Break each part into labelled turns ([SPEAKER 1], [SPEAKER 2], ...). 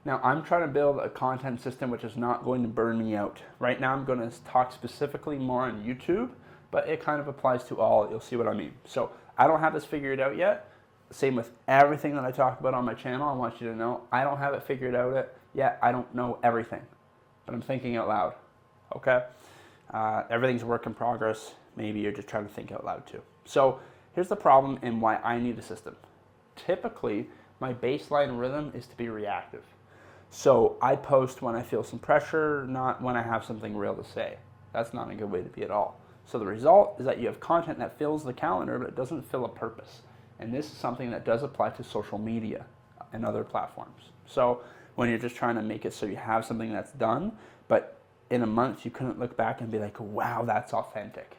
[SPEAKER 1] Now, I'm trying to build a content system which is not going to burn me out. Right now, I'm going to talk specifically more on YouTube, but it kind of applies to all. You'll see what I mean. So I don't have this figured out yet. Same with everything that I talk about on my channel. I want you to know I don't have it figured out yet. I don't know everything, but I'm thinking out loud. Okay? Everything's a work in progress. Maybe you're just trying to think out loud too. So here's the problem and why I need a system. Typically, my baseline rhythm is to be reactive. So I post when I feel some pressure, not when I have something real to say. That's not a good way to be at all. So the result is that you have content that fills the calendar, but it doesn't fill a purpose. And this is something that does apply to social media and other platforms. So when you're just trying to make it so you have something that's done, but in a month you couldn't look back and be like, wow, that's authentic.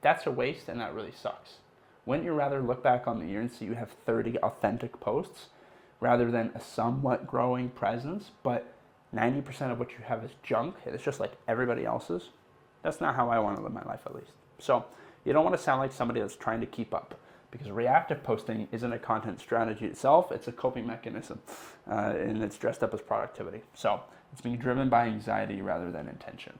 [SPEAKER 1] That's a waste, and that really sucks. Wouldn't you rather look back on the year and see you have 30 authentic posts rather than a somewhat growing presence, but 90% of what you have is junk, and it's just like everybody else's? That's not how I want to live my life, at least. So you don't want to sound like somebody that's trying to keep up, because reactive posting isn't a content strategy itself, it's a coping mechanism, and it's dressed up as productivity. So it's being driven by anxiety rather than intention.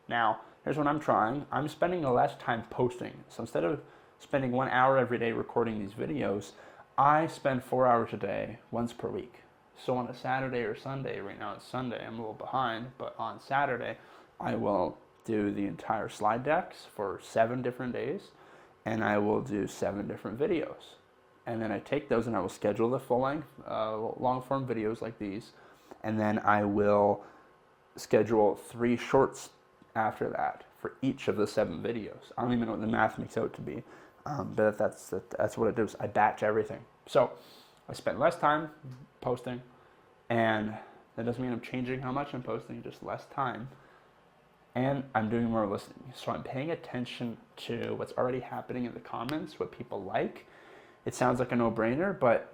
[SPEAKER 1] Now, here's what I'm trying. I'm spending less time posting. So instead of spending 1 hour every day recording these videos, I spend 4 hours a day, once per week. So on a Saturday or Sunday, right now it's Sunday, I'm a little behind, but on Saturday, I will do the entire slide decks for 7 different days, and I will do 7 different videos. And then I take those and I will schedule the full-length, long-form videos like these, and then I will schedule 3 shorts after that for each of the 7 videos. I don't even know what the math makes out to be, but that's what it does. I batch everything. So I spend less time posting, and that doesn't mean I'm changing how much I'm posting, just less time. And I'm doing more listening. So I'm paying attention to what's already happening in the comments, what people like. It sounds like a no-brainer, but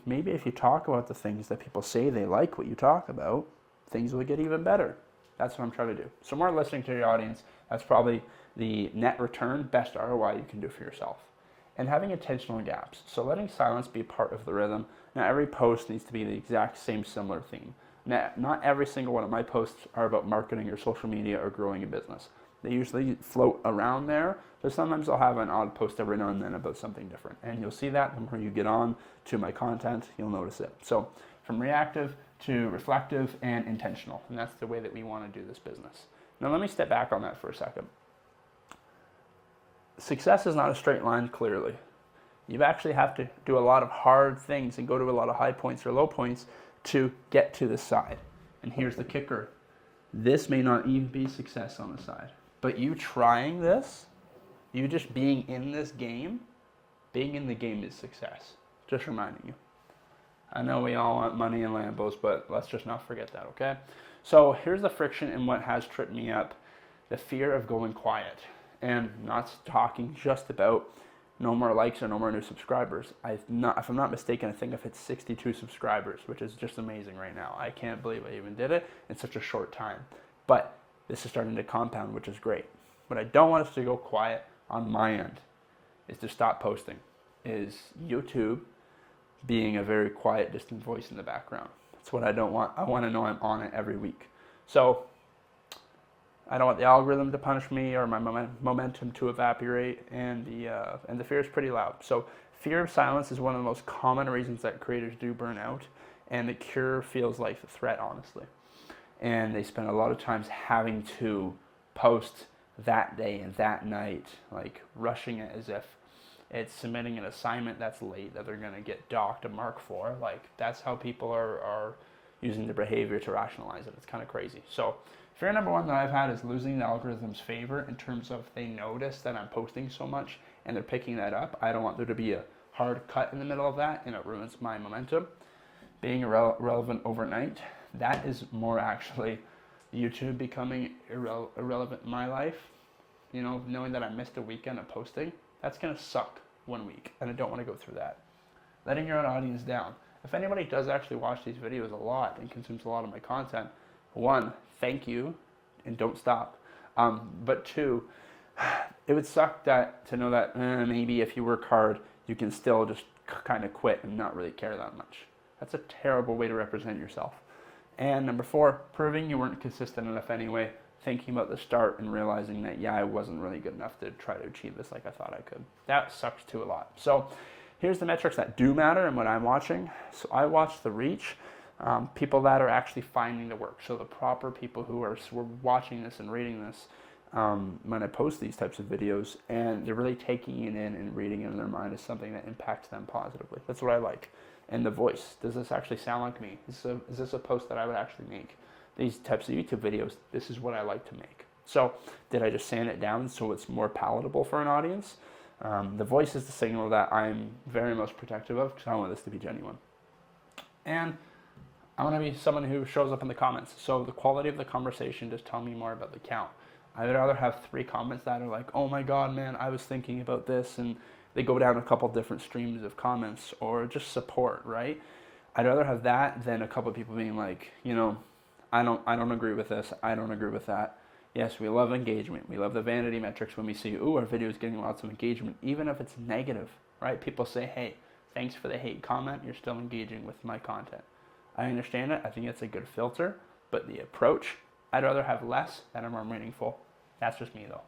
[SPEAKER 1] maybe if you talk about the things that people say they like what you talk about, things will get even better. That's what I'm trying to do. So more listening to your audience, that's probably the net return, best ROI you can do for yourself. And having intentional gaps. So letting silence be part of the rhythm. Now every post needs to be the exact same similar theme. Now, not every single one of my posts are about marketing or social media or growing a business. They usually float around there, but sometimes I'll have an odd post every now and then about something different. And you'll see that the more you get on to my content, you'll notice it. So from reactive to reflective and intentional. And that's the way that we want to do this business. Now let me step back on that for a second. Success is not a straight line, clearly. You actually have to do a lot of hard things and go to a lot of high points or low points to get to the side. And here's the kicker. This may not even be success on the side. But you trying this, you just being in this game, being in the game is success. Just reminding you. I know we all want money and Lambos, but let's just not forget that, okay? So here's the friction in what has tripped me up. The fear of going quiet. And not talking just about no more likes or no more new subscribers. If I'm not mistaken, I think I've hit 62 subscribers, which is just amazing right now. I can't believe I even did it in such a short time. But this is starting to compound, which is great. What I don't want us to go quiet on my end is to stop posting. Is YouTube being a very quiet, distant voice in the background. That's what I don't want. I want to know I'm on it every week. So I don't want the algorithm to punish me or my momentum to evaporate, and the fear is pretty loud. So fear of silence is one of the most common reasons that creators do burn out, and the cure feels like the threat, honestly. And they spend a lot of times having to post that day and that night, like rushing it as if it's submitting an assignment that's late that they're going to get docked a mark for. Like, that's how people are using their behavior to rationalize it. It's kind of crazy. So fear number one that I've had is losing the algorithm's favor in terms of they notice that I'm posting so much and they're picking that up. I don't want there to be a hard cut in the middle of that, and it ruins my momentum. Being irrelevant overnight, that is more actually YouTube becoming irrelevant in my life. You know, knowing that I missed a weekend of posting, that's going to suck 1 week, and I don't want to go through that. Letting your own audience down. If anybody does actually watch these videos a lot and consumes a lot of my content, 1, thank you, and don't stop. But 2, it would suck to know that maybe if you work hard, you can still just kind of quit and not really care that much. That's a terrible way to represent yourself. And number 4, proving you weren't consistent enough anyway, thinking about the start and realizing that, yeah, I wasn't really good enough to try to achieve this like I thought I could. That sucks too a lot. So here's the metrics that do matter and what I'm watching. So I watch the reach, people that are actually finding the work. So the proper people who are watching this and reading this when I post these types of videos, and they're really taking it in and reading it in their mind as something that impacts them positively. That's what I like. And the voice, does this actually sound like me? Is this a post that I would actually make? These types of YouTube videos, this is what I like to make. So did I just sand it down so it's more palatable for an audience? The voice is the signal that I'm very most protective of because I want this to be genuine. And I want to be someone who shows up in the comments. So the quality of the conversation just tell me more about the count. I would rather have 3 comments that are like, oh my God, man, I was thinking about this, and they go down a couple different streams of comments, or just support, right? I'd rather have that than a couple of people being like, you know, I don't agree with this, I don't agree with that. Yes, we love engagement. We love the vanity metrics when we see, ooh, our video is getting lots of engagement, even if it's negative, right? People say, hey, thanks for the hate comment, you're still engaging with my content. I understand it, I think it's a good filter, but the approach, I'd rather have less that are more meaningful. That's just me though,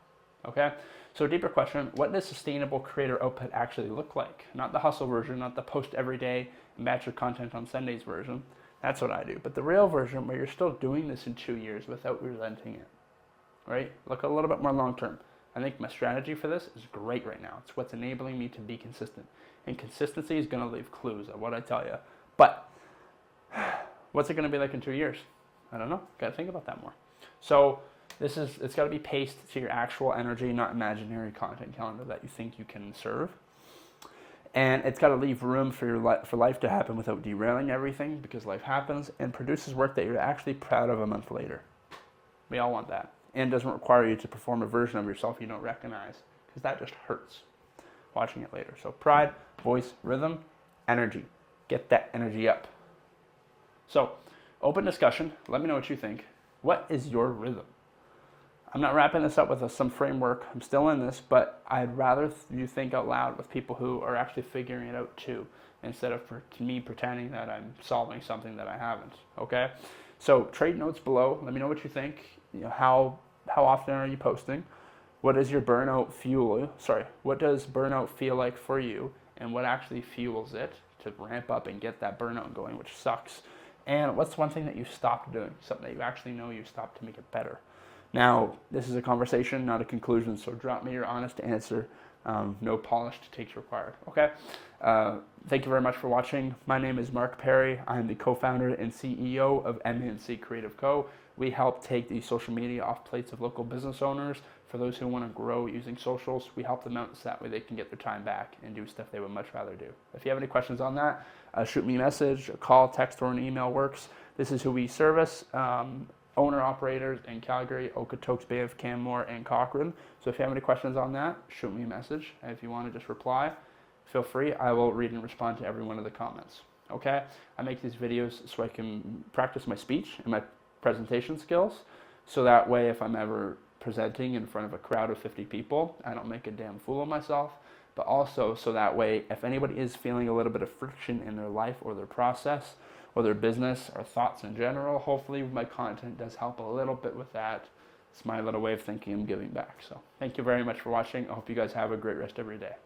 [SPEAKER 1] okay? So a deeper question, what does sustainable creator output actually look like? Not the hustle version, not the post every day and batch your content on Sundays version. That's what I do. But the real version where you're still doing this in 2 years without relenting it, right? Look a little bit more long term. I think my strategy for this is great right now. It's what's enabling me to be consistent. And consistency is going to leave clues of what I tell you. But what's it going to be like in 2 years? I don't know. Got to think about that more. So it's got to be paced to your actual energy, not imaginary content calendar that you think you can serve. And it's got to leave room for life to happen without derailing everything, because life happens, and produces work that you're actually proud of a month later. We all want that. And doesn't require you to perform a version of yourself you don't recognize, because that just hurts watching it later. So pride, voice, rhythm, energy. Get that energy up. So open discussion. Let me know what you think. What is your rhythm? I'm not wrapping this up with some framework. I'm still in this, but I'd rather you think out loud with people who are actually figuring it out too, instead of me pretending that I'm solving something that I haven't, okay? So trade notes below. Let me know what you think. You know, how often are you posting? What is your burnout fuel? What does burnout feel like for you, and what actually fuels it to ramp up and get that burnout going, which sucks? And what's one thing that you stopped doing, something that you actually know you stopped to make it better? Now, this is a conversation, not a conclusion, so drop me your honest answer. No polished takes required, okay? Thank you very much for watching. My name is Mark Perry. I'm the co-founder and CEO of MNC Creative Co. We help take the social media off plates of local business owners. For those who want to grow using socials, we help them out so that way they can get their time back and do stuff they would much rather do. If you have any questions on that, shoot me a message, a call, text, or an email works. This is who we service. Owner-operators in Calgary, Okotoks, Banff, Canmore, and Cochrane. So if you have any questions on that, shoot me a message. And if you want to just reply, feel free. I will read and respond to every one of the comments. Okay? I make these videos so I can practice my speech and my presentation skills, so that way if I'm ever presenting in front of a crowd of 50 people, I don't make a damn fool of myself. But also so that way if anybody is feeling a little bit of friction in their life or their process, or their business, or thoughts in general, hopefully my content does help a little bit with that. It's my little way of thinking I'm giving back. So thank you very much for watching. I hope you guys have a great rest of your day.